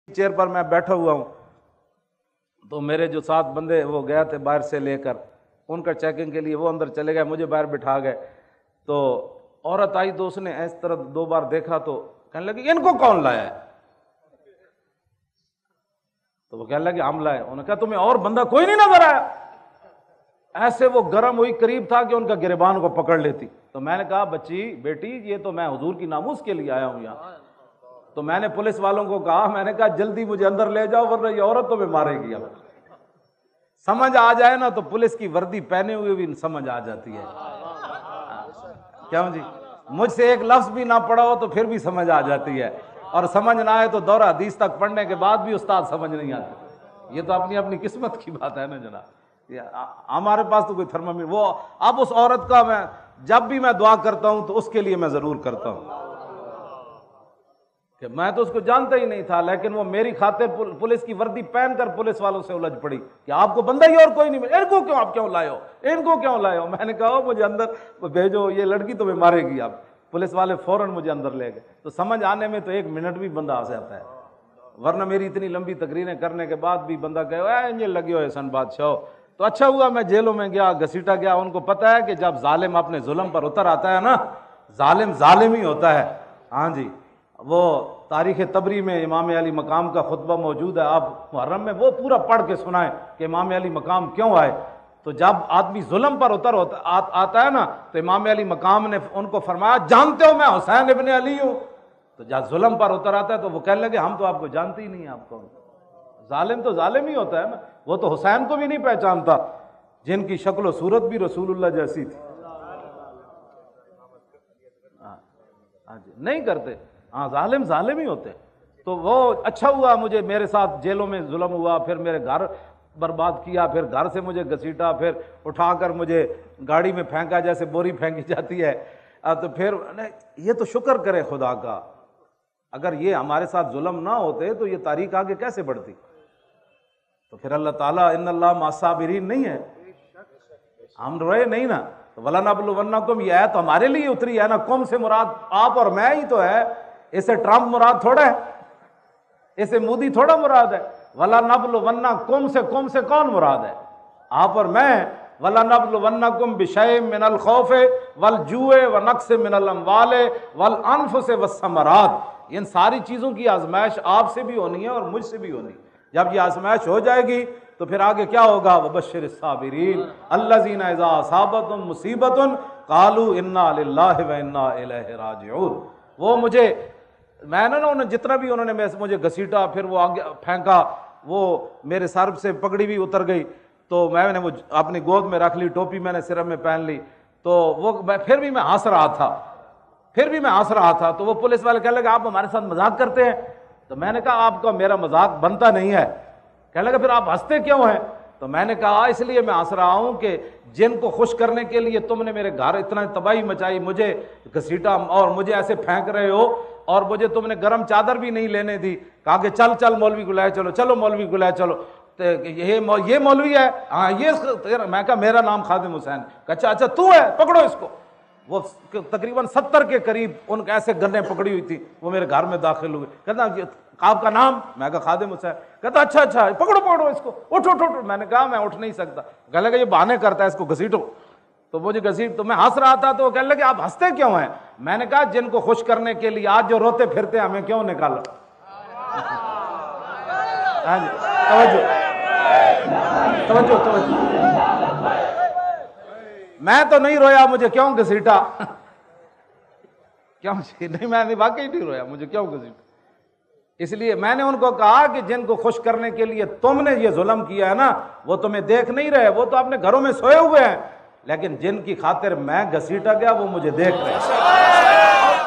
Chair پر میں بیٹھا ہوا ہوں تو میرے جو 7 بندے وہ گئے تھے باہر سے لے کر ان کا چیکنگ کے لیے، وہ اندر چلے گئے، مجھے باہر بٹھا گئے۔ تو عورت آئی تو اس نے اس طرح 2 بار دیکھا تو کہنے لگی ان کو کون لایا ہے؟ تو وہ کہنے لگے ہم لائے۔ انہوں نے کہا تمہیں اور بندہ کوئی نہیں نظر آیا؟ ایسے وہ گرم ہوئی، قریب تھا کہ ان کا گریبان کو پکڑ لیتی۔ تو میں نے کہا بچی بیٹی یہ تو میں حضور کی ناموس کے لیے آیا ہوں یہاں۔ تو میں نے پولیس والوں کو کہا، میں نے کہا جلدی مجھے اندر لے جاؤ ورنہ یہ عورت تمہیں مارے گی۔ اب سمجھ آ جائے نا تو پولیس کی وردی پہنے ہوئے بھی سمجھ آ جاتی ہے۔ کیوں جی؟ مجھ سے ایک لفظ بھی نہ پڑھا ہو تو پھر بھی سمجھ آ جاتی ہے، اور سمجھ نہ آئے تو دورہ حدیث تک پڑھنے کے بعد بھی استاد سمجھ نہیں آتی۔ یہ تو اپنی اپنی قسمت کی بات ہے نا جناب۔ ہمارے پاس تو کوئی تھرمامیٹر وہ اب اس عورت کا میں جب بھی میں دعا کرتا ہوں تو اس کے لیے میں ضرور کرتا ہوں کہ میں تو اس کو جانتا ہی نہیں تھا، لیکن وہ میری خاطر پولیس کی وردی پہن کر پولیس والوں سے الجھ پڑی کہ آپ کو بندہ ہی اور کوئی نہیں ملا، ان کو کیوں آپ کیوں لائے ہو، ان کو کیوں لائے ہو؟ میں نے کہا مجھے اندر بھیجو، یہ لڑکی تمہیں مارے گی۔ آپ پولیس والے فوراً مجھے اندر لے گئے۔ تو سمجھ آنے میں تو 1 منٹ بھی بندہ آ جاتا ہے، ورنہ میری اتنی لمبی تقریریں کرنے کے بعد بھی بندہ کہے انجے لگے ہوئے سن بادشاہ۔ تو اچھا ہوا میں جیلوں میں گیا، گھسیٹا گیا۔ ان کو پتہ ہے کہ جب ظالم اپنے ظلم پر اتر آتا ہے نا، ظالم ظالم ہی ہوتا ہے۔ ہاں جی، وہ تاریخ طبری میں امام علی مقام کا خطبہ موجود ہے، آپ محرم میں وہ پورا پڑھ کے سنائیں کہ امام علی مقام کیوں آئے۔ تو جب آدمی ظلم پر آتا ہے نا تو امام علی مقام نے ان کو فرمایا جانتے ہو میں حسین ابن علی ہوں؟ تو جب ظلم پر اتر آتا ہے تو وہ کہنے لگے ہم تو آپ کو جانتے ہی نہیں ہیں، آپ کون؟ ظالم تو ظالم ہی ہوتا ہے نا، وہ تو حسین کو بھی نہیں پہچانتا جن کی شکل و صورت بھی رسول اللہ جیسی تھی۔ ہاں جی، نہیں کرتے، ہاں ظالم ظالم ہی ہوتے۔ تو وہ اچھا ہوا مجھے میرے ساتھ جیلوں میں ظلم ہوا، پھر میرے گھر برباد کیا، پھر گھر سے مجھے گھسیٹا، پھر اٹھا کر مجھے گاڑی میں پھینکا جیسے بوری پھینکی جاتی ہے۔ تو پھر یہ تو شکر کرے خدا کا، اگر یہ ہمارے ساتھ ظلم نہ ہوتے تو یہ تاریخ آگے کیسے بڑھتی؟ تو پھر اللہ تعالیٰ ان اللہ مع الصابرین نہیں ہے، ہم روئے نہیں نا۔ وَلَنَبْلُوَنَّكُمْ یہ آیت ہمارے لیے اتری ہے نا، کم سے مراد آپ اور میں ہی تو ہے، اسے ٹرمپ مراد تھوڑا ہے، اسے مودی تھوڑا مراد ہے۔ وَلَنَبْلُوَنَّكُمْ سے کم سے کون مراد ہے؟ آپ اور میں۔ وَلَنَبْلُوَنَّكُمْ بِشَيْءٍ مِّنَ الْخَوْفِ وَالْجُوعِ وَنَقْصٍ مِّنَ الْأَمْوَالِ وَالْأَنفُسِ وَالثَّمَرَاتِ، ان ساری چیزوں کی آزمائش آپ سے بھی ہونی ہے اور مجھ سے بھی ہونی ہے۔ جب یہ آزمائش ہو جائے گی تو پھر آگے کیا ہوگا؟ وَبَشِّرِ الصَّابِرِينَ الَّذِينَ إِذَا أَصَابَتْهُمْ مُصِيبَةٌ قَالُوا إِنَّا لِلَّهِ وَإِنَّا إِلَيْهِ راجعون۔ وہ مجھے میں نے نا جتنا بھی انہوں نے مجھے گھسیٹا، پھر وہ آگے پھینکا، وہ میرے سر سے پگڑی بھی اتر گئی، تو میں نے وہ اپنی گود میں رکھ لی، ٹوپی میں نے سر میں پہن لی، تو وہ پھر بھی میں ہنس رہا تھا۔ تو وہ پولیس والے کہنے لگے آپ ہمارے ساتھ مذاق کرتے ہیں؟ تو میں نے کہا آپ کا میرا مذاق بنتا نہیں ہے۔ کہنے لگا پھر آپ ہنستے کیوں ہیں؟ تو میں نے کہا اس لیے میں ہنس رہا ہوں کہ جن کو خوش کرنے کے لیے تم نے میرے گھر اتنا تباہی مچائی، مجھے گھسیٹا اور مجھے ایسے پھینک رہے ہو، اور مجھے تم نے گرم چادر بھی نہیں لینے دی، کہا کہ چل مولوی کو لائے چلو، چلو مولوی کو لائے چلو، یہ مولوی ہے؟ ہاں یہ۔ میں کہا میرا نام خادم حسین۔ کہا اچھا تو ہے، پکڑو اس کو۔ وہ تقریباً 70 کے قریب ان کے ایسے گنیں پکڑی ہوئی تھی، وہ میرے گھر میں داخل ہوئے۔ کہتا آپ کا نام؟ میں کہا خادم حسین۔ کہتا اچھا پکڑو اس کو، اٹھو۔ میں نے کہا میں اٹھ نہیں سکتا۔ کہنے لگا یہ بہانے کرتا ہے، اس کو گھسیٹو۔ تو مجھے تو میں ہنس رہا تھا، تو وہ کہنے لگے آپ ہنستے کیوں ہیں؟ میں نے کہا جن کو خوش کرنے کے لیے آج جو روتے پھرتے ہیں ہمیں کیوں نکالا؟ توجہ۔ میں تو نہیں رویا، مجھے کیوں گھسیٹا؟ کیوں نہیں، میں واقعی نہیں رویا، مجھے کیوں گھسیٹا؟ اس لیے میں نے ان کو کہا کہ جن کو خوش کرنے کے لیے تم نے یہ ظلم کیا ہے نا، وہ تمہیں دیکھ نہیں رہے، وہ تو اپنے گھروں میں سوئے ہوئے ہیں، لیکن جن کی خاطر میں گھسیٹا گیا وہ مجھے دیکھ رہے ہیں۔